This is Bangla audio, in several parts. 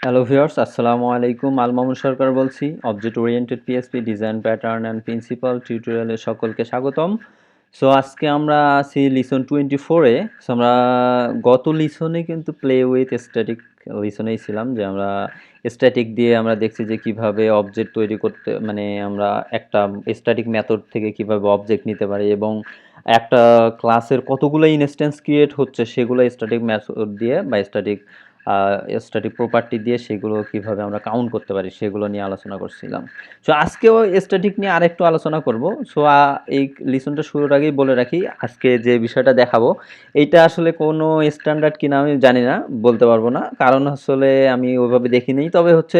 হ্যালো ভিউয়ার্স, আসসালামু আলাইকুম। আল মামুন সরকার বলছি। Object oriented PSP design pattern and principal টিউটোরিয়ালে সকলকে স্বাগতম। সো আজকে আমরা আছি লিসন 24-এ। সো আমরা গত লিসনে কিন্তু প্লে উইথ স্ট্যাটিক লিসনেই ছিলাম, যে আমরা স্ট্যাটিক দিয়ে আমরা দেখছি যে কিভাবে অবজেক্ট তৈরি করতে, মানে আমরা একটা স্ট্যাটিক মেথড থেকে কিভাবে অবজেক্ট নিতে পারি এবং একটা ক্লাসের কতগুলো ইনস্ট্যান্স ক্রিয়েট হচ্ছে সেগুলো স্ট্যাটিক মেথড দিয়ে বা স্ট্যাটিক প্রপার্টি দিয়ে সেগুলো কিভাবে আমরা কাউন্ট করতে পারি সেগুলো নিয়ে আলোচনা করছিলাম। সো আজকেও স্ট্যাটিক নিয়ে আরেকটু আলোচনা করব। সো এই লিসনটা শুরুর আগেই বলে রাখি, আজকে যে বিষয়টা দেখাবো এইটা আসলে কোনো স্ট্যান্ডার্ড কিনা আমি জানি না, বলতে পারবো না, কারণ আসলে আমি ওইভাবে দেখিনি। তবে হচ্ছে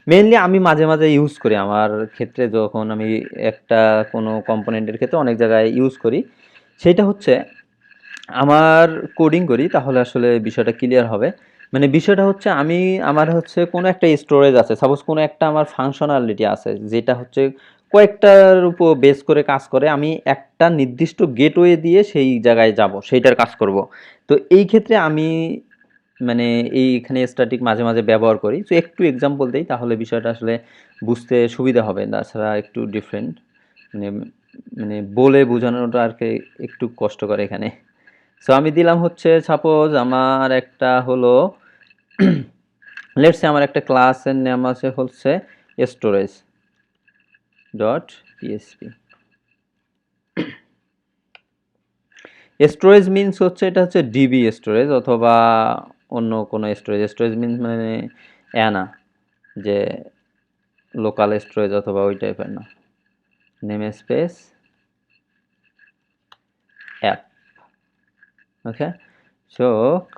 মেইনলি আমি মাঝে মাঝে ইউজ করি আমার ক্ষেত্রে, যখন আমি একটা কোনো কম্পোনেন্টের ক্ষেত্রে অনেক জায়গায় ইউজ করি। সেইটা হচ্ছে আমার কোডিং করি, তাহলে আসলে বিষয়টা ক্লিয়ার হবে। মানে বিষয়টা হচ্ছে আমার হচ্ছে কোনো একটা স্টোরেজ আছে, সাপোজ কোনো একটা আমার ফাংশনালিটি আছে যেটা হচ্ছে কয়েকটার উপর বেস করে কাজ করে। আমি একটা নির্দিষ্ট গেটওয়ে দিয়ে সেই জায়গায় যাব, সেইটার কাজ করব। তো এই ক্ষেত্রে আমি মানে এইখানে স্ট্যাটিক মাঝে মাঝে ব্যবহার করি। তো একটু এক্সাম্পল দেই, তাহলে বিষয়টা আসলে বুঝতে সুবিধা হবে। তাছাড়া একটু ডিফারেন্ট, মানে মানে বলে বোঝানোটা আর কি একটু কষ্টকর এখানে। সো আমি দিলাম হচ্ছে, সাপোজ আমার একটা হলো লেটস সে আমার একটা ক্লাসের নাম আছে হচ্ছে storage dot PSP. Storage means হচ্ছে এটা হচ্ছে ডিবি স্টোরেজ অথবা অন্য কোনো স্টোরেজ। স্টোরেজ মিনস মানে না যে লোকাল স্টোরেজ অথবা ওই টাইপের না। Name space app. Okay, so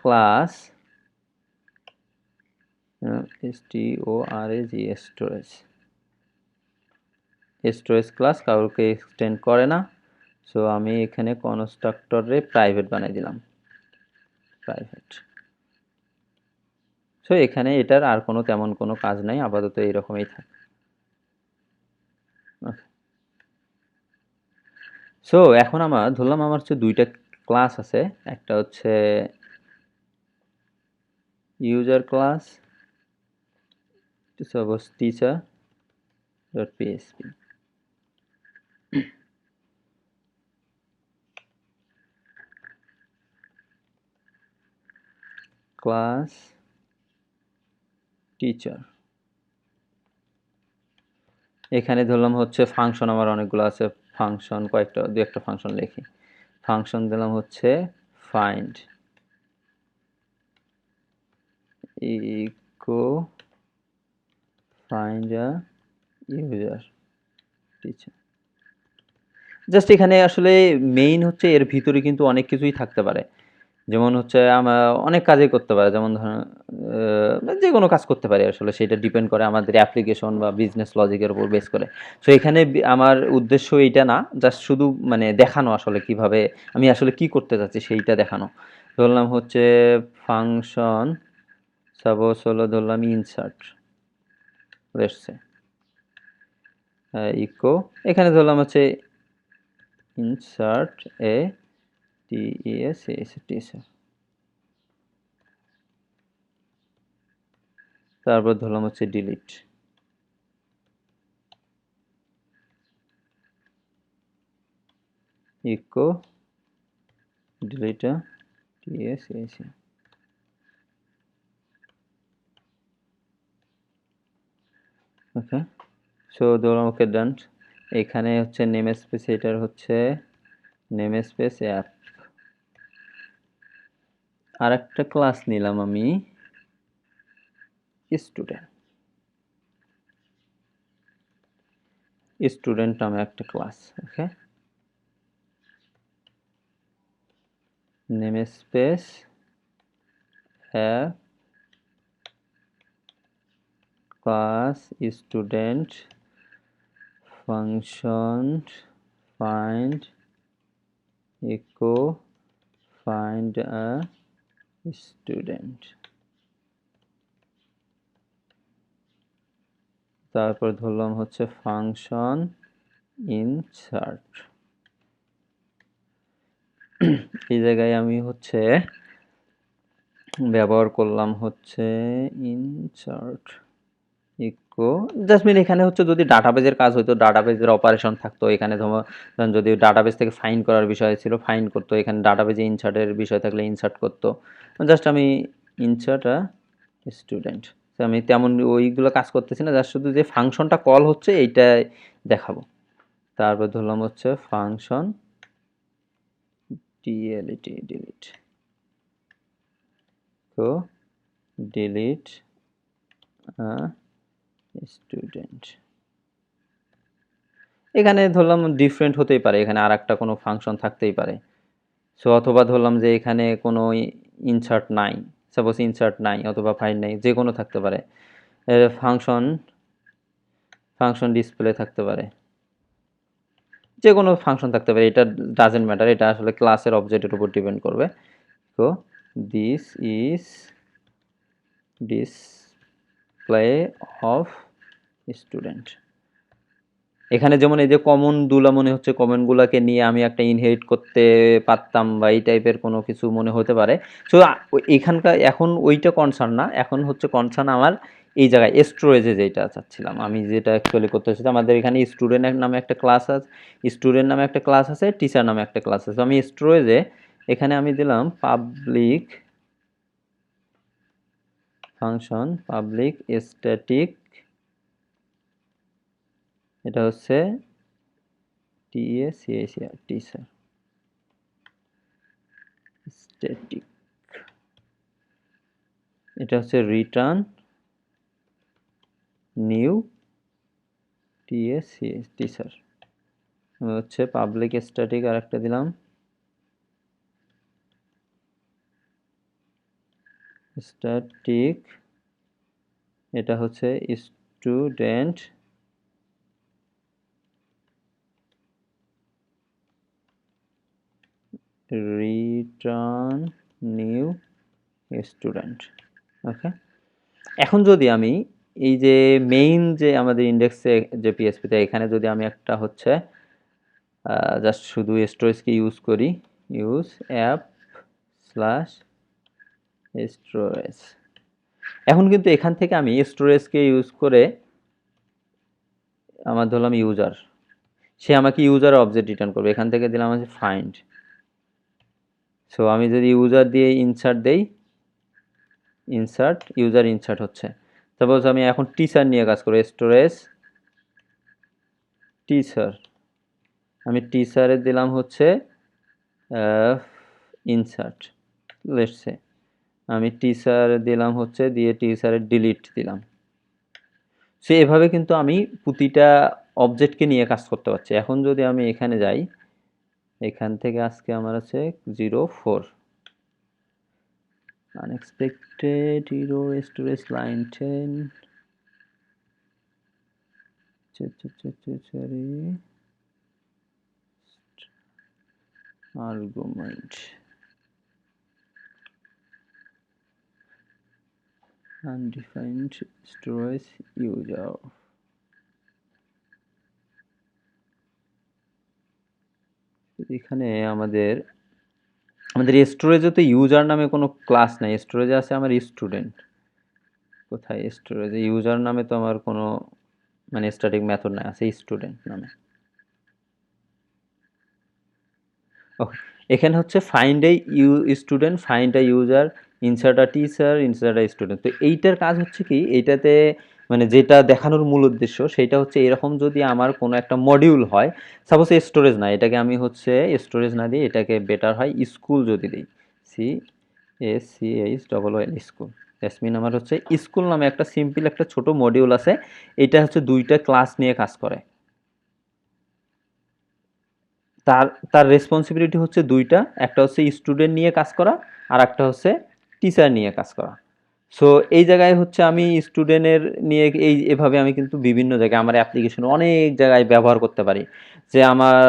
class STORAGE storage. Storage class কাউকে এক্সটেন্ড করে না। সো আমি এখানে কনস্ট্রাক্টরে প্রাইভেট বানাই দিলাম, প্রাইভেট। সো এখানে এটার আর কোনো তেমন কোনো কাজ নাই, আপাতত এইরকমই থাকে। সো এখন আমার ধরলাম আমার হচ্ছে দুইটা ক্লাস আছে, একটা হচ্ছে user class, suppose teacher dot PSP. Class teacher, এখানে ধরলাম হচ্ছে ফাংশন আমার অনেকগুলো আছে, ফাংশন কয়েকটা, দু একটা ফাংশন লিখি। ফাংশন দিলাম হচ্ছে find echo find a user teacher. Just এখানে আসলে মেইন হচ্ছে এর ভিতরে কিন্তু অনেক কিছুই থাকতে পারে। যেমন হচ্ছে আমরা অনেক কাজই করতে পারে, যেমন ধরেন যে কোনো কাজ করতে পারি আসলে, সেটা ডিপেন্ড করে আমাদের অ্যাপ্লিকেশন বা বিজনেস লজিকের উপর বেস করে। সো এখানে আমার উদ্দেশ্য এইটা না, জাস্ট শুধু মানে দেখানো আসলে কিভাবে আমি আসলে কি করতে চাচ্ছি সেইটা দেখানো। ধরলাম হচ্ছে ফাংশন, সাপোজ হলো ধরলাম ইনসার্ট, লেটস সে ইকো, এখানে ধরলাম হচ্ছে ইনসার্ট এ টিএস। তারপর ধরলাম হচ্ছে ডিলিট, ইকো ডিলিট টিএস। ওকে, সো ধরলাম ওকে ডান। এখানে হচ্ছে নেম স্পেস, এটার হচ্ছে নেম স্পেস অ্যাপ। আর একটা ক্লাস নিলাম আমি স্টুডেন্ট, স্টুডেন্ট নামে একটা class. Okay, name space app class student function find echo find a student. তারপর ধরলাম হচ্ছে ফাংশন ইনসার্ট। এই জায়গায় আমি হচ্ছে ব্যবহার করলাম হচ্ছে ইনসার্ট ইকো জাস্টমিন। এখানে হচ্ছে যদি ডাটাবেজের কাজ হতো, ডাটাবেজের অপারেশন থাকতো এখানে, ধরুন যদি ডাটাবেজ থেকে ফাইন্ড করার বিষয় ছিল ফাইন্ড করতো, এখানে ডাটাবেজে ইনসার্টের বিষয় থাকলে ইনসার্ট করতো। জাস্ট আমি ইনসার্ট স্টুডেন্ট, আমি তেমন ওইগুলো কাজ করতেছি না, জাস্ট শুধু যে ফাংশনটা কল হচ্ছে এইটাই দেখাবো। তারপর ধরলাম হচ্ছে ফাংশন ডিএলইটি ডিলিট, তো ডিলিট স্টুডেন্ট। এখানে ধরলাম ডিফারেন্ট হতেই পারে, এখানে আর একটা কোনো ফাংশন থাকতেই পারে। সো অথবা ধরলাম যে এখানে কোনো ইনসার্ট নাই, সাপোজ ইনসার্ট নাই অথবা ফাইন্ড নাই, যে কোনো থাকতে পারে। ফাংশন ফাংশন ডিসপ্লে থাকতে পারে, যে কোনো ফাংশন থাকতে পারে, এটা ডাজেন্ট ম্যাটার, এটা আসলে ক্লাসের অবজেক্টের উপর ডিপেন্ড করবে। তো this is display of student. এখানে যেমন এই যে কমনগুলো মনে হচ্ছে কমনগুলোকে নিয়ে আমি একটা ইনহেরিট করতে পারতাম বা এই টাইপের কোনো কিছু মনে হতে পারে। সো এখানকার এখন ওইটা কনসার্ন না, এখন হচ্ছে কনসার্ন আমার এই জায়গায় স্টোরেজে যেটা চাচ্ছিলাম আমি, যেটা অ্যাকচুয়ালি করতে হচ্ছে আমাদের এখানে স্টুডেন্ট নামে একটা ক্লাস আছে, স্টুডেন্ট নামে একটা ক্লাস আছে, টিচার নামে একটা ক্লাস আছে। আমি স্টোরেজে এখানে আমি দিলাম পাবলিক ফাংশন পাবলিক স্ট্যাটিক, এটা হচ্ছে টিএসিএসিআর টিচার স্ট্যাটিক, এটা হচ্ছে রিটার্ন নিউ টিএসিএস টিচার, হচ্ছে পাবলিক স্ট্যাটিক আর একটা দিলাম স্ট্যাটিক, এটা হচ্ছে স্টুডেন্ট রিটার্ন নিউ স্টুডেন্ট। ওকে, এখন যদি আমি এই যে মেইন যে আমাদের ইন্ডেক্সে যে পিএসপিতে, এখানে যদি আমি একটা হচ্ছে জাস্ট শুধু স্টোরেজকে ইউজ করি, ইউজ অ্যাপ স্ল্যাশ স্টোরেজ, এখন কিন্তু এখান থেকে আমি স্টোরেজকে ইউজ করে আমার ধরলাম ইউজার, সে আমাকে ইউজার অবজেক্ট রিটার্ন করবে। এখান থেকে দিলাম হচ্ছে ফাইন্ড, সো আমি যদি ইউজার দিয়ে ইনসার্ট দেই, ইনসার্ট ইউজার ইনসার্ট হচ্ছে। সাপোজ আমি এখন টিচার নিয়ে কাজ করি, স্টোরেজ টিচার, আমি টিচারে দিলাম হচ্ছে ইনসার্ট, লেটস সে আমি টিচার দিলাম হচ্ছে, দিয়ে টিচারের ডিলিট দিলাম। সো এভাবে কিন্তু আমি প্রতিটা অবজেক্টকে নিয়ে কাজ করতে পারছি। এখন যদি আমি এখানে যাই, এখান থেকে আজকে আমার আছে 04 unexpected error storage line 10 argument undefined storage user। এখানে আমাদের স্টোরেজে তো ইউজার নামে কোনো ক্লাস নাই, স্টোরেজে আছে আমার স্টুডেন্ট। কোথায় স্টোরেজে ইউজার নামে তো আমার কোনো মানে স্ট্যাটিক মেথড নাই, আছে স্টুডেন্ট নামে। ওকে, এখানে হচ্ছে find a student, find a user, insert a teacher, insert a student. তো এইটার কাজ হচ্ছে কি, এইটাতে মানে যেটা দেখানোর মূল উদ্দেশ্য সেটা হচ্ছে এরকম যদি আমার কোনো একটা মডিউল হয়, সাপোজ স্টোরেজ না, এটাকে আমি হচ্ছে স্টোরেজ না দিয়ে এটাকে বেটার হয় স্কুল যদি দিই, CASCHOOL স্কুল। জাসমিন আমার হচ্ছে স্কুল নামে একটা সিম্পল একটা ছোট মডিউল আছে, এটা হচ্ছে দুইটা ক্লাস নিয়ে কাজ করে। তার তার রেসপন্সিবিলিটি হচ্ছে দুইটা, একটা হচ্ছে স্টুডেন্ট নিয়ে কাজ করা আর একটা হচ্ছে টিচার নিয়ে কাজ করা। সো এই জায়গায় হচ্ছে আমি স্টুডেন্টের নিয়ে এভাবে আমি কিন্তু বিভিন্ন জায়গায় আমার অ্যাপ্লিকেশন অনেক জায়গায় ব্যবহার করতে পারি। যে আমার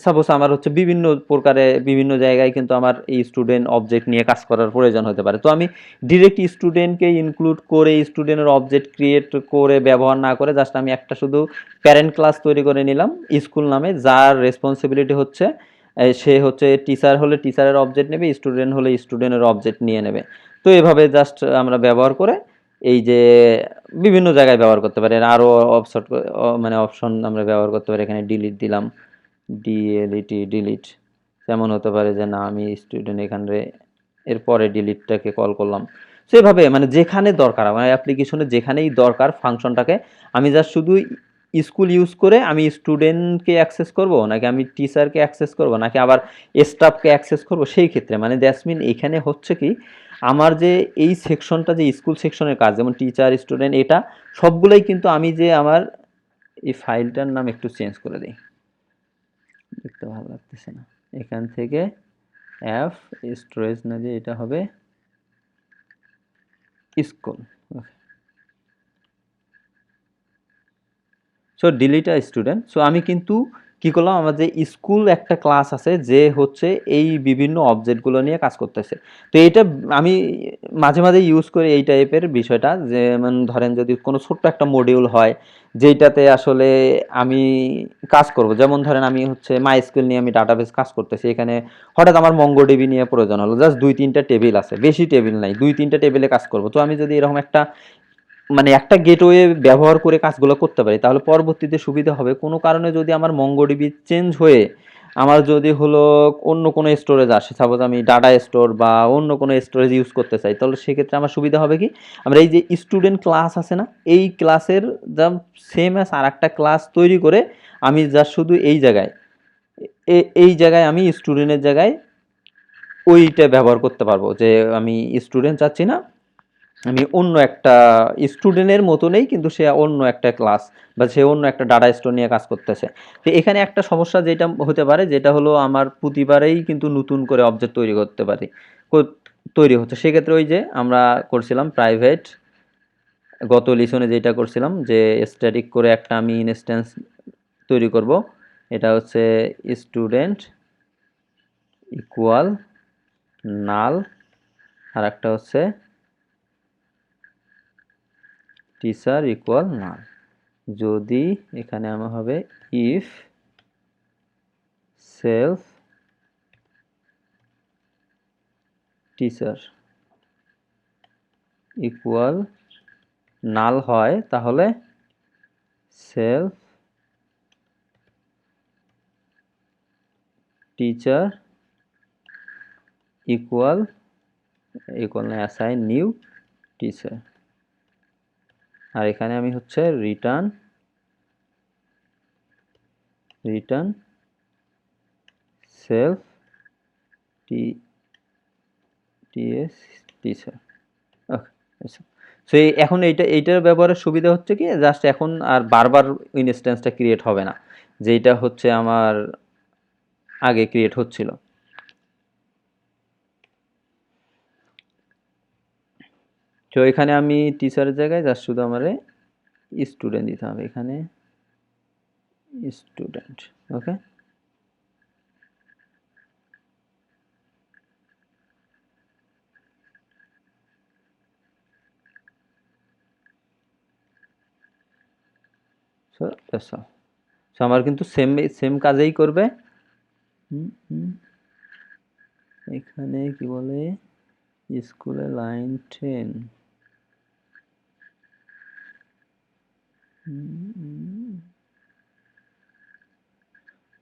সাপোজ আমার হচ্ছে বিভিন্ন প্রকারে বিভিন্ন জায়গায় কিন্তু আমার এই স্টুডেন্ট অবজেক্ট নিয়ে কাজ করার প্রয়োজন হতে পারে। তো আমি ডিরেক্ট স্টুডেন্টকে ইনক্লুড করে স্টুডেন্টের অবজেক্ট ক্রিয়েট করে ব্যবহার না করে জাস্ট আমি একটা শুধু প্যারেন্ট ক্লাস তৈরি করে নিলাম স্কুল নামে, যার রেসপন্সিবিলিটি হচ্ছে সে হচ্ছে টিচার হলে টিচারের অবজেক্ট নেবে, স্টুডেন্ট হলে স্টুডেন্টের অবজেক্ট নিয়ে নেবে। তো এভাবে জাস্ট আমরা ব্যবহার করে এই যে বিভিন্ন জায়গায় ব্যবহার করতে পারি। আরও অপশন মানে অপশন আমরা ব্যবহার করতে পারি। এখানে ডিলিট দিলাম, ডিএলইটি ডিলিট। যেমন হতে পারে যে না আমি স্টুডেন্ট, এখানে এরপরে ডিলিটটাকে কল করলাম। সো এভাবে মানে যেখানে দরকার আমার অ্যাপ্লিকেশনে যেখানেই দরকার ফাংশনটাকে আমি জাস্ট শুধু স্কুল ইউজ করে আমি স্টুডেন্টকে অ্যাক্সেস করব, নাকি আমি টিচারকে অ্যাক্সেস করব, নাকি আবার স্টাফকে অ্যাক্সেস করব, সেই ক্ষেত্রে মানে দ্যাটস মিন এখানে হচ্ছে কি আমার যে এই সেকশনটা যে স্কুল সেকশনের কাজ যেমন টিচার স্টুডেন্ট এটা সবগুলোই কিন্তু আমি যে আমার এই ফাইলটার নাম একটু চেঞ্জ করে দিই, দেখতে ভালো লাগতেছে না। এখান থেকে অ্যাপ স্টোরেজ না দিয়ে এটা হবে স্কুল। সো ডিলিট আ স্টুডেন্ট। সো আমি কিন্তু কি করলাম, আমার যে স্কুল একটা ক্লাস আছে যে হচ্ছে এই বিভিন্ন অবজেক্টগুলো নিয়ে কাজ করতেছে। তো এটা আমি মাঝে মাঝে ইউজ করি এই টাইপের বিষয়টা, যেমন ধরেন যদি কোনো ছোট্ট একটা মডিউল হয় যেইটাতে আসলে আমি কাজ করব, যেমন ধরেন আমি হচ্ছে মাই স্কুল নিয়ে আমি ডাটাবেস কাজ করতেছি, এখানে হঠাৎ আমার মঙ্গোডিবি নিয়ে প্রয়োজন হলো, জাস্ট 2-3টা টেবিল আছে, বেশি টেবিল নাই, 2-3টা টেবিলে কাজ করব। তো আমি যদি এরকম একটা মানে একটা গেটওয়ে ব্যবহার করে কাজগুলো করতে পারি তাহলে পরবর্তীতে সুবিধা হবে। কোনো কারণে যদি আমার মঙ্গোডিবি চেঞ্জ হয়ে আমার যদি হলো অন্য কোনো স্টোরেজ আসে, সাপোজ আমি ডাটা স্টোর বা অন্য কোনো স্টোরেজ ইউজ করতে চাই, তাহলে সেক্ষেত্রে আমার সুবিধা হবে কি আমরা এই যে স্টুডেন্ট ক্লাস আছে না, এই ক্লাসের যা সেম অ্যাজ আর একটা ক্লাস তৈরি করে আমি যা শুধু এই জায়গায় এই জায়গায় আমি স্টুডেন্টের জায়গায় ওইটা ব্যবহার করতে পারবো, যে আমি স্টুডেন্ট চাচ্ছি না, আমি অন্য একটা স্টুডেন্টের মতো নেই কিন্তু সে অন্য একটা ক্লাস বা সে অন্য একটা ডাটা স্টোর নিয়ে কাজ করতেছে। তো এখানে একটা সমস্যা যেটা হতে পারে যেটা হলো আমার প্রতিবারেই কিন্তু নতুন করে অবজেক্ট তৈরি করতে পারি তৈরি হচ্ছে। সেক্ষেত্রে ওই যে আমরা করছিলাম প্রাইভেট গত লিসনে যেটা করছিলাম যে স্ট্যাটিক করে একটা আমি ইনস্ট্যান্স তৈরি করব, এটা হচ্ছে স্টুডেন্ট ইকুয়াল নাল, আর একটা হচ্ছে টিচার ইকুয়াল নাল। যদি এখানে আমার হবে ইফ সেলফ টিচার ইকুয়াল নাল হয় তাহলে সেলফ টিচার ইকুয়াল না অ্যাসাইন নিউ টিচার। আর এখানে আমি হচ্ছে রিটার্ন সেলফ টিএস টিচার। ওকে, সো এখন এইটার ব্যবহারের সুবিধা হচ্ছে কি জাস্ট এখন আর বারবার ইনস্ট্যান্সটা ক্রিয়েট হবে না যেটা হচ্ছে আমার আগে ক্রিয়েট হচ্ছিল। তো এখানে আমি টিচারের জায়গায় জাস্ট শুধু আমার স্টুডেন্ট দিতে হবে, এখানে student. Okay, so that's all. So আমার কিন্তু সেম কাজেই করবে। এখানে কি বলে স্কুলে লাইন 10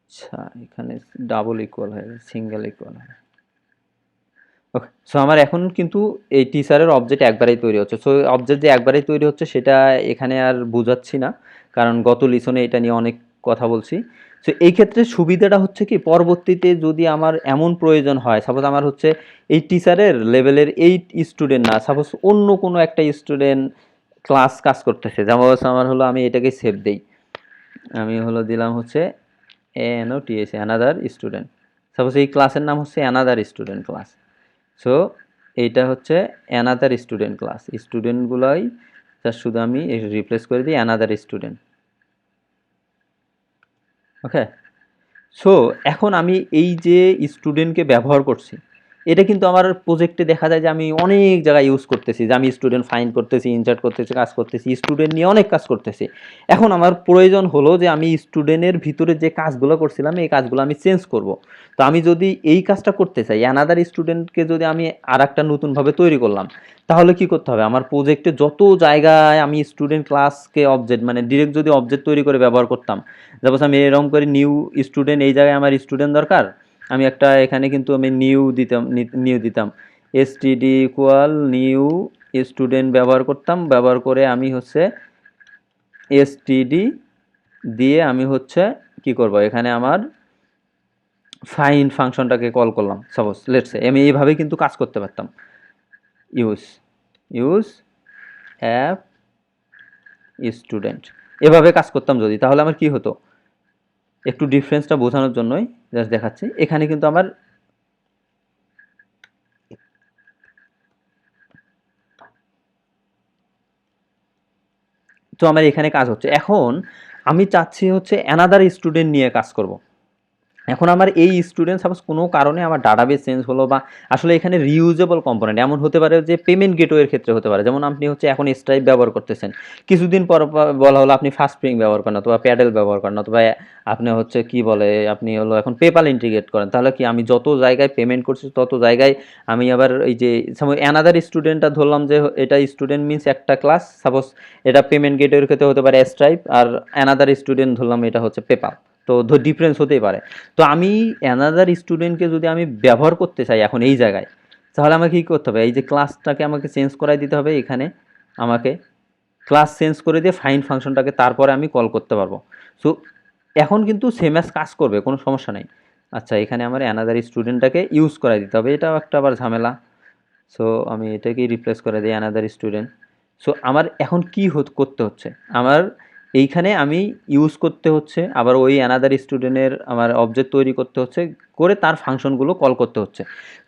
আচ্ছা, এখানে ডাবল ইকুয়াল হয়, সিঙ্গেল ইকুয়াল হয়। ওকে, সো আমার এখন কিন্তু এই টিচারের অবজেক্ট একবারেই তৈরি হচ্ছে। সো অবজেক্ট যে একবারেই তৈরি হচ্ছে সেটা এখানে আর বোঝাচ্ছি না, কারণ গত লিসনে এটা নিয়ে অনেক কথা বলছি। সো এই ক্ষেত্রে সুবিধাটা হচ্ছে কি পরবর্তীতে যদি আমার এমন প্রয়োজন হয়, সাপোজ আমার হচ্ছে এই টিচারের লেভেলের 8 স্টুডেন্ট না, সাপোজ অন্য কোনো একটা স্টুডেন্ট ক্লাস কাজ করতেছে, যেমন আমার হলো আমি এটাকে সেভ দেই, আমি হলো দিলাম হচ্ছে ANOTS অ্যানাদার স্টুডেন্ট। সাপোজ এই ক্লাসের নাম হচ্ছে অ্যানাদার স্টুডেন্ট ক্লাস। সো এইটা হচ্ছে অ্যানাদার স্টুডেন্ট ক্লাস, স্টুডেন্টগুলোই জাস্ট শুধু আমি রিপ্লেস করে দিই অ্যানাদার স্টুডেন্ট। ওকে, সো এখন আমি এই যে স্টুডেন্টকে ব্যবহার করছি, এটা কিন্তু আমার প্রজেক্টে দেখা যায় যে আমি অনেক জায়গায় ইউজ করতেছি, যে আমি স্টুডেন্ট ফাইন্ড করতেছি, ইনসার্ট করতেছি, কাজ করতেছি, স্টুডেন্ট নিয়ে অনেক কাজ করতেছি। এখন আমার প্রয়োজন হলো যে আমি স্টুডেন্টের ভিতরে যে কাজগুলো করছিলাম এই কাজগুলো আমি চেঞ্জ করব। তো আমি যদি এই কাজটা করতে চাই, অ্যানাদার স্টুডেন্টকে যদি আমি আর একটা নতুনভাবে তৈরি করলাম, তাহলে কি করতে হবে? আমার প্রজেক্টে যত জায়গায় আমি স্টুডেন্ট ক্লাসকে অবজেক্ট মানে ডিরেক্ট যদি অবজেক্ট তৈরি করে ব্যবহার করতাম, সাপোজ আমি এরকম করে নিউ স্টুডেন্ট, এই জায়গায় আমার স্টুডেন্ট দরকার, আমি একটা এখানে কিন্তু আমি নিউ দিতাম এসটিডি ইকুয়াল নিউ স্টুডেন্ট ব্যবহার করতাম, ব্যবহার করে আমি হচ্ছে এসটিডি দিয়ে আমি হচ্ছে কি করব, এখানে আমার ফাইন ফাংশনটাকে কল করলাম। সাপোজ লেটস সে আমি এইভাবে কিন্তু কাজ করতে পারতাম, ইউজ ইউজ অ্যাপ স্টুডেন্ট, এভাবে কাজ করতাম যদি, তাহলে আমার কি হতো, একটু ডিফারেন্সটা বোঝানোর জন্যই জাস্ট দেখাচ্ছি। এখানে কিন্তু আমার তো আমার এখানে কাজ হচ্ছে। এখন আমি চাচ্ছি হচ্ছে অ্যানাদার স্টুডেন্ট নিয়ে কাজ করব। এখন আমার এই স্টুডেন্ট সাপোজ কোনো কারণে আমার ডাটাবেস চেঞ্জ হলো, বা আসলে এখানে রিউজেবল কম্পোনেন্ট এমন হতে পারে যে পেমেন্ট গেটওয়ের ক্ষেত্রে হতে পারে, যেমন আপনি হচ্ছে এখন স্ট্রাইপ ব্যবহার করতেছেন, কিছুদিন পর বলা হলো আপনি ফাস্ট স্প্রিং ব্যবহার করেন, অথবা প্যাডেল ব্যবহার করেন, অথবা আপনি হচ্ছে কি বলে আপনি হলো এখন পেপাল ইন্টিগ্রেট করেন, তাহলে কি আমি যত জায়গায় পেমেন্ট করছি তত জায়গায় আমি আবার এই যে অ্যানাদার স্টুডেন্টটা ধরলাম যে এটা স্টুডেন্ট মিনস একটা ক্লাস, সাপোজ এটা পেমেন্ট গেটওয়ের ক্ষেত্রে হতে পারে স্ট্রাইপ, আর অ্যানাদার স্টুডেন্ট ধরলাম এটা হচ্ছে পেপাল, তো ডিফারেন্স হতেই পারে। তো আমি অ্যানাদার স্টুডেন্টকে যদি আমি ব্যবহার করতে চাই এখন এই জায়গায়, তাহলে আমাকে কী করতে হবে, এই যে ক্লাসটাকে আমাকে চেঞ্জ করাই দিতে হবে, এখানে আমাকে ক্লাস চেঞ্জ করে দিয়ে ফাইন ফাংশনটাকে তারপরে আমি কল করতে পারবো। সো এখন কিন্তু সেম অ্যাজ কাজ করবে, কোনো সমস্যা নেই। আচ্ছা, এখানে আমার অ্যানাদার স্টুডেন্টটাকে ইউজ করাই দিতে হবে, এটাও একটা আবার ঝামেলা। সো আমি এটাকেই রিপ্লেস করে দিই অ্যানাদার স্টুডেন্ট। সো আমার এখন কি করতে হচ্ছে, আমার এইখানে আমি ইউজ করতে হচ্ছে, আবার ওই অ্যানাদার স্টুডেন্টের আমার অবজেক্ট তৈরি করতে হচ্ছে, করে তার ফাংশনগুলো কল করতে হচ্ছে।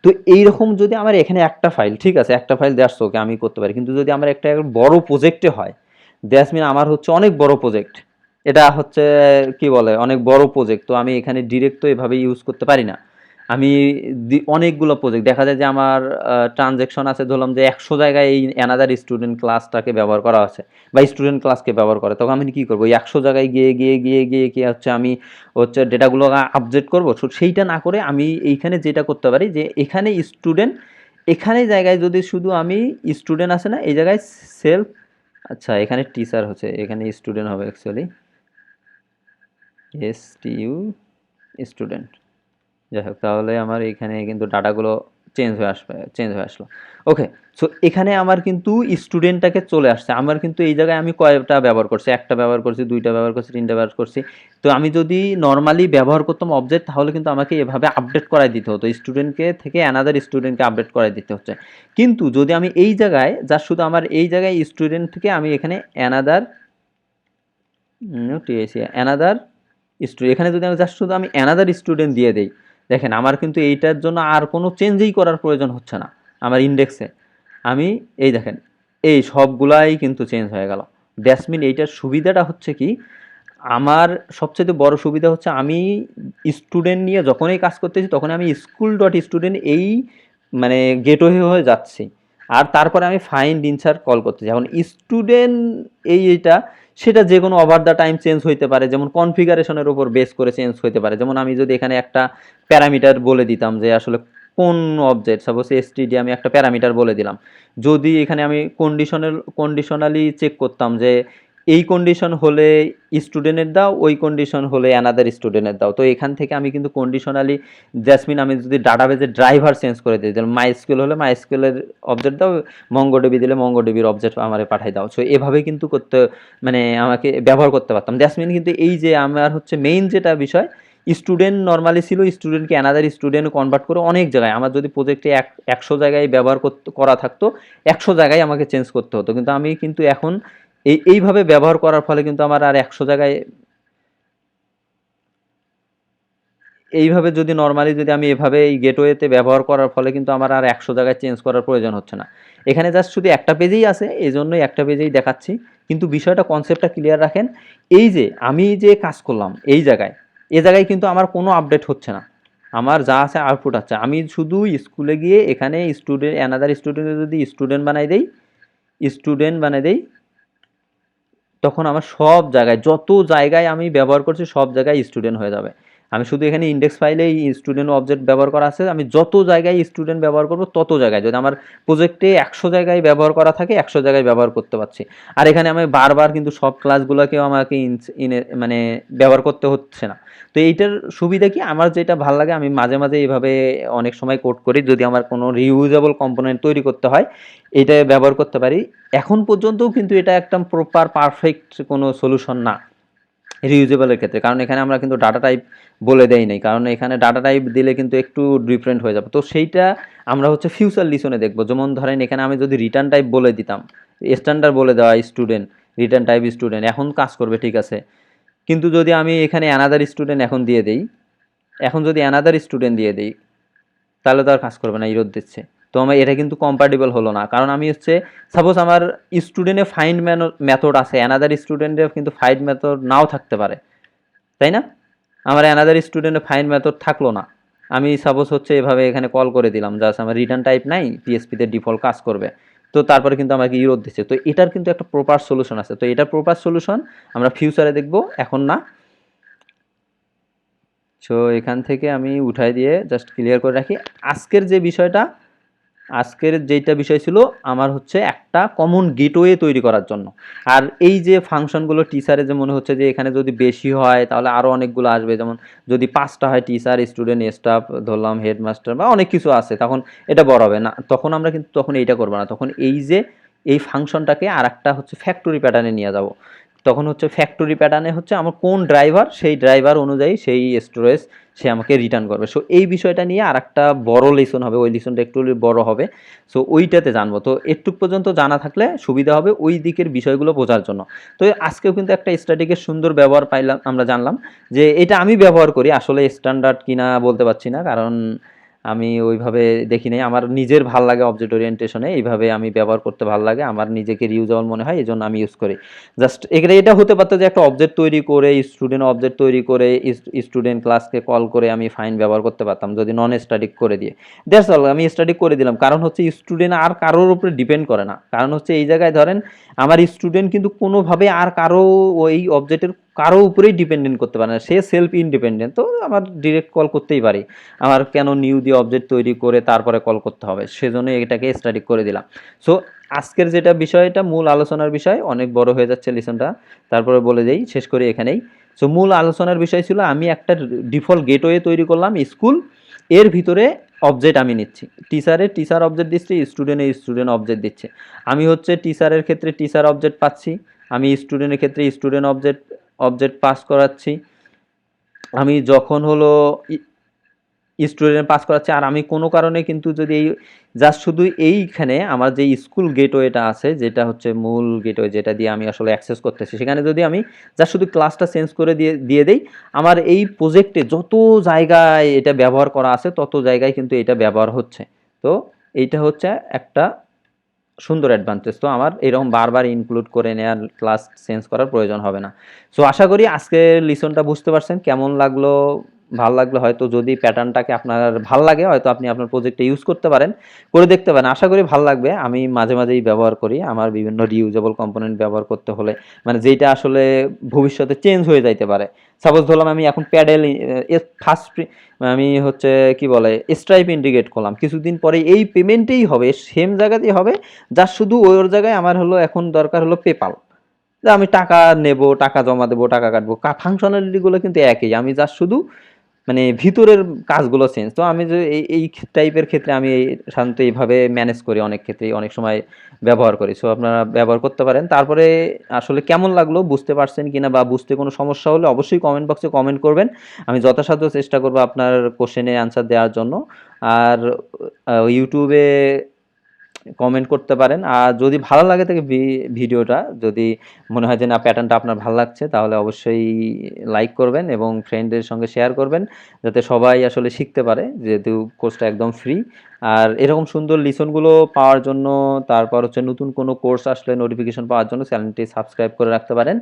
তো এইরকম যদি আমার এখানে একটা ফাইল, ঠিক আছে একটা ফাইল দ্যাটস ওকে আমি করতে পারি, কিন্তু যদি আমার একটা বড় প্রজেক্টে হয়, দ্যাটস মিন আমার হচ্ছে অনেক বড় প্রজেক্ট, এটা হচ্ছে কি বলে অনেক বড় প্রজেক্ট, তো আমি এখানে ডিরেক্ট তো এভাবে ইউজ করতে পারি না। আমি অনেকগুলো প্রজেক্ট দেখা যায় যে আমার ট্রানজ্যাকশন আছে, ধরলাম যে 100 জায়গায় এই অ্যানাদার স্টুডেন্ট ক্লাসটাকে ব্যবহার করা আছে, বা স্টুডেন্ট ক্লাসকে ব্যবহার করে, তখন আমি কি করবো, ওই 100 জায়গায় গিয়ে গিয়ে গিয়ে গিয়ে কি হচ্ছে আমি হচ্ছে ডেটাগুলো আপডেট করবো। সেইটা না করে আমি এইখানে যেটা করতে পারি, যে এখানে স্টুডেন্ট, এখানে জায়গায় যদি শুধু আমি স্টুডেন্ট আছে না এই জায়গায় সেলফ, আচ্ছা এখানে টিচার হচ্ছে, এখানে স্টুডেন্ট হবে actually, S T U student, যাই হোক, তাহলে আমার এখানে কিন্তু ডাটাগুলো চেঞ্জ হয়ে আসলো। ওকে, সো এখানে আমার কিন্তু স্টুডেন্টটাকে চলে আসছে, আমার কিন্তু এই জায়গায় আমি কয়টা ব্যবহার করছি, একটা ব্যবহার করছি, দুইটা ব্যবহার করছি, তিনটা ব্যবহার করছি। তো আমি যদি নর্মালি ব্যবহার করতাম অবজেক্ট, তাহলে কিন্তু আমাকে এভাবে আপডেট করাই দিতে হতো, স্টুডেন্টকে থেকে অ্যানাদার স্টুডেন্টকে আপডেট করাই দিতে হচ্ছে। কিন্তু যদি আমি এই জায়গায় যা শুধু আমার এই জায়গায় স্টুডেন্ট থেকে আমি এখানে অ্যানাদার অ্যানাদার স্টুডেন্ট, এখানে যদি আমি জাস্ট শুধু আমি অ্যানাদার স্টুডেন্ট দিয়ে দেই, দেখেন আমার কিন্তু এইটার জন্য আর কোনো চেঞ্জই করার প্রয়োজন হচ্ছে না। আমার ইন্ডেক্সে আমি এই দেখেন এই সবগুলাই কিন্তু চেঞ্জ হয়ে গেল। দ্যাটস মিন এইটার সুবিধাটা হচ্ছে কি, আমার সবচেয়ে বড় সুবিধা হচ্ছে আমি স্টুডেন্ট নিয়ে যখনই কাজ করতেছি তখন আমি স্কুল ডট স্টুডেন্ট এই মানে গেটওয়ে হয়ে যাচ্ছি, আর তারপরে আমি ফাইন্ড ইনসার্ট কল করতেছি। এখন স্টুডেন্ট এইটা সেটা যে কোনো ওভার দ্য টাইম চেঞ্জ হইতে পারে, যেমন কনফিগারেশনের উপর বেস করে চেঞ্জ হইতে পারে। যেমন আমি যদি এখানে একটা প্যারামিটার বলে দিতাম যে আসলে কোন অবজেক্ট, সাপোজ এসটিডি আমি একটা প্যারামিটার বলে দিলাম, যদি এখানে আমি কন্ডিশনালি চেক করতাম যে এই কন্ডিশন হলে স্টুডেন্টের দাও, ওই কন্ডিশন হলে অ্যানাদার স্টুডেন্টের দাও, তো এখান থেকে আমি কিন্তু কন্ডিশনালি জাসমিন আমি যদি ডাটাবেজের ড্রাইভার চেঞ্জ করে দিই, যেমন মাইস্কুয়েল হলে মাইস্কুয়েলের অবজেক্ট দাও, মঙ্গোডিবি দিলে মঙ্গোডিবির অবজেক্ট আমারে পাঠাই দাও। সো এভাবে কিন্তু করতে মানে আমাকে ব্যবহার করতে পারতাম। জাসমিন কিন্তু এই যে আমার হচ্ছে মেইন যেটা বিষয়, স্টুডেন্ট নর্মালি ছিল, স্টুডেন্টকে অ্যানাদার স্টুডেন্ট কনভার্ট করে অনেক জায়গায়, আমার যদি প্রজেক্টে 100 জায়গায় ব্যবহার করা থাকতো, 100 জায়গায় আমাকে চেঞ্জ করতে হতো। কিন্তু আমি কিন্তু এখন এইভাবে ব্যবহার করার ফলে কিন্তু আমার আর 100 জায়গায়, এইভাবে যদি নর্মালি যদি আমি এভাবে এই গেটওয়েতে ব্যবহার করার ফলে কিন্তু আমার আর 100 জায়গায় চেঞ্জ করার প্রয়োজন হচ্ছে না। এখানে জাস্ট শুধু একটা পেজেই আছে, এই জন্যই একটা পেজেই দেখাচ্ছি। কিন্তু বিষয়টা কনসেপ্টটা ক্লিয়ার রাখেন, এই যে আমি যে কাজ করলাম এই জায়গায়, এ জায়গায় কিন্তু আমার কোনো আপডেট হচ্ছে না, আমার যা আছে আউটপুট আছে, আমি শুধু স্কুলে গিয়ে এখানে স্টুডেন্ট অ্যানাদার স্টুডেন্টে যদি স্টুডেন্ট বানাই দেই তখন আমার সব জায়গায় যত জায়গায় আমি ব্যবহার করছি সব জায়গায় স্টুডেন্ট হয়ে যাবে। আমি শুধু এখানে ইন্ডেক্স ফাইলে স্টুডেন্ট অবজেক্ট ব্যবহার করা আছে, আমি যত জায়গায় স্টুডেন্ট ব্যবহার করব তত জায়গায়, যদি আমার প্রজেক্টে 100 জায়গায় ব্যবহার করা থাকে 100 জায়গায় ব্যবহার করতে পারছি। আর এখানে আমি বারবার কিন্তু সব ক্লাসগুলোকেও আমাকে মানে ব্যবহার করতে হচ্ছে না। তো এইটার সুবিধা কি, আমার যেটা ভালো লাগে আমি মাঝে মাঝে এইভাবে অনেক সময় কোড করি, যদি আমার কোনো রিউজেবল কম্পোনেন্ট তৈরি করতে হয় এটা ব্যবহার করতে পারি। এখন পর্যন্তও কিন্তু এটা একটা প্রপার পারফেক্ট কোনো সলিউশন না রিউজেবলের ক্ষেত্রে, কারণ এখানে আমরা কিন্তু ডাটা টাইপ বলে দেই নাই, কারণ এখানে ডাটা টাইপ দিলে কিন্তু একটু ডিফারেন্ট হয়ে যাবে। তো সেইটা আমরা হচ্ছে ফিউচার লিসনে দেখবো। যেমন ধরেন এখানে আমি যদি রিটার্ন টাইপ বলে দিতাম, স্ট্যান্ডার্ড বলে দেওয়া স্টুডেন্ট, রিটার্ন টাইপ স্টুডেন্ট, এখন কাজ করবে ঠিক আছে। কিন্তু যদি আমি এখানে অ্যানাদার স্টুডেন্ট এখন দিয়ে দেই, এখন যদি অ্যানাদার স্টুডেন্ট দিয়ে দেই তাহলে তো আর কাজ করবে না, ইরোর দিচ্ছে। তো আমার এটা কিন্তু কম্পাটিবল হলো না, কারণ আমি হচ্ছে সাপোজ আমার স্টুডেন্টে ফাইন্ড মেথড আছে, অ্যানাদার স্টুডেন্টের কিন্তু ফাইন্ড মেথড নাও থাকতে পারে, তাই না? আমার অ্যানাদার স্টুডেন্টে ফাইন্ড মেথড থাকলো না, আমি সাপোজ হচ্ছে এভাবে এখানে কল করে দিলাম, জাস্ট আমার রিটার্ন টাইপ নাই, পিএসপিতে ডিফল্ট কাজ করবে, তো তারপরে কিন্তু আমাকে ইরোর দিচ্ছে। তো এটার কিন্তু একটা প্রপার সলিউশন আছে, তো এটার প্রপার সলিউশন আমরা ফিউচারে দেখবো, এখন না। সো এখান থেকে আমি উঠাই দিয়ে জাস্ট ক্লিয়ার করে রাখি। আজকের যে বিষয়টা, আজকের যেটা বিষয় ছিল আমার হচ্ছে একটা কমন গেটওয়ে তৈরি করার জন্য। আর এই যে ফাংশনগুলো টিচারে যে মনে হচ্ছে যে এখানে যদি বেশি হয় তাহলে আরও অনেকগুলো আসবে, যেমন যদি 5টা হয় টিচার স্টুডেন্ট স্টাফ ধরলাম হেডমাস্টার বা অনেক কিছু আছে, তখন এটা বড় হবে না, তখন আমরা কিন্তু তখন এইটা করবো না, তখন এই যে এই ফাংশনটাকে আর একটা হচ্ছে ফ্যাক্টরি প্যাটার্নে নিয়ে যাব। তখন হচ্ছে ফ্যাক্টরি প্যাটার্নে হচ্ছে আমার কোন ড্রাইভার, সেই ড্রাইভার অনুযায়ী সেই স্টোরেজ সে আমাকে রিটার্ন করবে। সো এই বিষয়টা নিয়ে আর একটা বড় লেসন হবে, ওই লেসনটা একটু বড় হবে, সো ওইটাতে জানবো। তো একটু পর্যন্ত জানা থাকলে সুবিধা হবে ওই দিকের বিষয়গুলো বোঝার জন্য। তো আজকেও কিন্তু একটা স্ট্যাটিকের সুন্দর ব্যবহার পাইলাম, আমরা জানলাম যে এটা আমি ব্যবহার করি, আসলে স্ট্যান্ডার্ড কিনা বলতে পারছি না, কারণ আমি ওইভাবে দেখি নাই, আমার নিজের ভাল লাগে অবজেক্ট ওরিয়েন্টেশনে, এইভাবে আমি ব্যবহার করতে ভালো লাগে, আমার নিজেকে রিউজেবল মনে হয়, এই জন্য আমি ইউজ করি। জাস্ট এখানে এটা হতে পারতো যে একটা অবজেক্ট তৈরি করে স্টুডেন্ট অবজেক্ট তৈরি করে স্টুডেন্ট ক্লাসকে কল করে আমি ফাইন ব্যবহার করতে পারতাম যদি নন স্ট্যাটিক করে দিয়ে। দ্যাটস অল, আমি স্ট্যাটিক করে দিলাম, কারণ হচ্ছে স্টুডেন্ট আর কারোর উপরে ডিপেন্ড করে না, কারণ হচ্ছে এই জায়গায় ধরেন আমার স্টুডেন্ট কিন্তু কোনোভাবে আর কারো ওই অবজেক্টের কারো উপরেই ডিপেন্ডেন্ট করতে পারে না, সে সেলফ ইন্ডিপেন্ডেন্ট, তো আমার ডিরেক্ট কল করতেই পারি, আমার কেন নিউ দিয়ে অবজেক্ট তৈরি করে তারপরে কল করতে হবে, সেজন্য এটাকে স্ট্যাটিক করে দিলাম। সো আজকের যেটা বিষয়টা মূল আলোচনার বিষয়, অনেক বড় হয়ে যাচ্ছে লিসনটা, তারপরে বলে দেই, শেষ করি এখানেই। সো মূল আলোচনার বিষয় ছিল আমি একটা ডিফল্ট গেটওয়ে তৈরি করলাম স্কুল, এর ভিতরে অবজেক্ট আমি নিচ্ছি, টিচারের টিচার অবজেক্ট দিচ্ছি, স্টুডেন্টের স্টুডেন্ট অবজেক্ট দিচ্ছে, আমি হচ্ছে টিচারের ক্ষেত্রে টিচার অবজেক্ট পাচ্ছি, আমি স্টুডেন্টের ক্ষেত্রে স্টুডেন্ট অবজেক্ট পাস করাচ্ছি, আমি যখন হলো স্টুডেন্ট পাস করাচ্ছে, আর আমি কোনো কারণে কিন্তু যদি এই জাস্ট শুধু এইখানে আমার যে স্কুল গেটওয়েটা আছে, যেটা হচ্ছে মূল গেটওয়ে যেটা দিয়ে আমি আসলে অ্যাক্সেস করতেছি, সেখানে যদি আমি জাস্ট শুধু ক্লাসটা চেঞ্জ করে দিয়ে দেই, আমার এই প্রজেক্টে যত জায়গায় এটা ব্যবহার করা আছে তত জায়গায় কিন্তু এটা ব্যবহার হচ্ছে। তো এইটা হচ্ছে একটা সুন্দর অ্যাডভান্টেজ, তো আমার এরকম বারবার ইনক্লুড করে নেওয়ার ক্লাস চেঞ্জ করার প্রয়োজন হবে না। সো আশা করি আজকের লিসনটা বুঝতে পারছেন, কেমন লাগলো, ভালো লাগলো হয়তো, যদি প্যাটার্নটাকে আপনার ভাল লাগে হয়তো আপনি আপনার প্রজেক্টে ইউজ করতে পারেন, করে দেখতে পারেন, আশা করি ভালো লাগবে। আমি মাঝে মাঝেই ব্যবহার করি আমার বিভিন্ন রিউজেবল কম্পোনেন্ট ব্যবহার করতে হলে, মানে যেটা আসলে ভবিষ্যতে চেঞ্জ হয়ে যাইতে পারে। সাপোজ ধরলাম আমি এখন প্যাডেল ফার্স্ট আমি হচ্ছে কি বলে স্ট্রাইপ ইন্ডিকেট করলাম, কিছুদিন পরে এই পেমেন্টেই হবে, সেম জায়গাতেই হবে, যার শুধু ওর জায়গায় আমার হলো এখন দরকার হলো পেপাল, যে আমি টাকা নেব, টাকা জমা দেবো, টাকা কাটবো, ফাংশনালিটিগুলো কিন্তু একই, আমি জাস্ট শুধু মানে ভিতরের কাজগুলো চেঞ্জ। তো আমি যে এই টাইপের ক্ষেত্রে আমি সাধারণত এইভাবে ম্যানেজ করি, অনেক ক্ষেত্রেই অনেক সময় ব্যবহার করি। সো আপনারা ব্যবহার করতে পারেন। তারপরে আসলে কেমন লাগলো, বুঝতে পারছেন কিনা বা বুঝতে কোনো সমস্যা হলে অবশ্যই কমেন্ট বক্সে কমেন্ট করবেন, আমি যথাসাধ্য চেষ্টা করবো আপনার কোশ্চেনের অ্যান্সার দেওয়ার জন্য। আর ইউটিউবে কমেন্ট করতে পারেন, আর যদি ভালো লাগে থাকে ভিডিওটা, যদি মনে হয় যে না প্যাটার্নটা আপনার ভালো লাগছে, তাহলে অবশ্যই লাইক করবেন এবং ফ্রেন্ডদের সঙ্গে শেয়ার করবেন, যাতে সবাই আসলে শিখতে পারে, যেহেতু কোর্সটা একদম ফ্রি। আর এরকম সুন্দর লিসনগুলো পাওয়ার জন্য, তারপর হচ্ছে নতুন কোনো কোর্স আসলে নোটিফিকেশন পাওয়ার জন্য চ্যানেলটি সাবস্ক্রাইব করে রাখতে পারেন।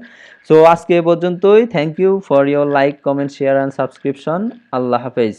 সো আজকে এ পর্যন্তই, thank you for your like comment share and subscription. আল্লাহ হাফেজ।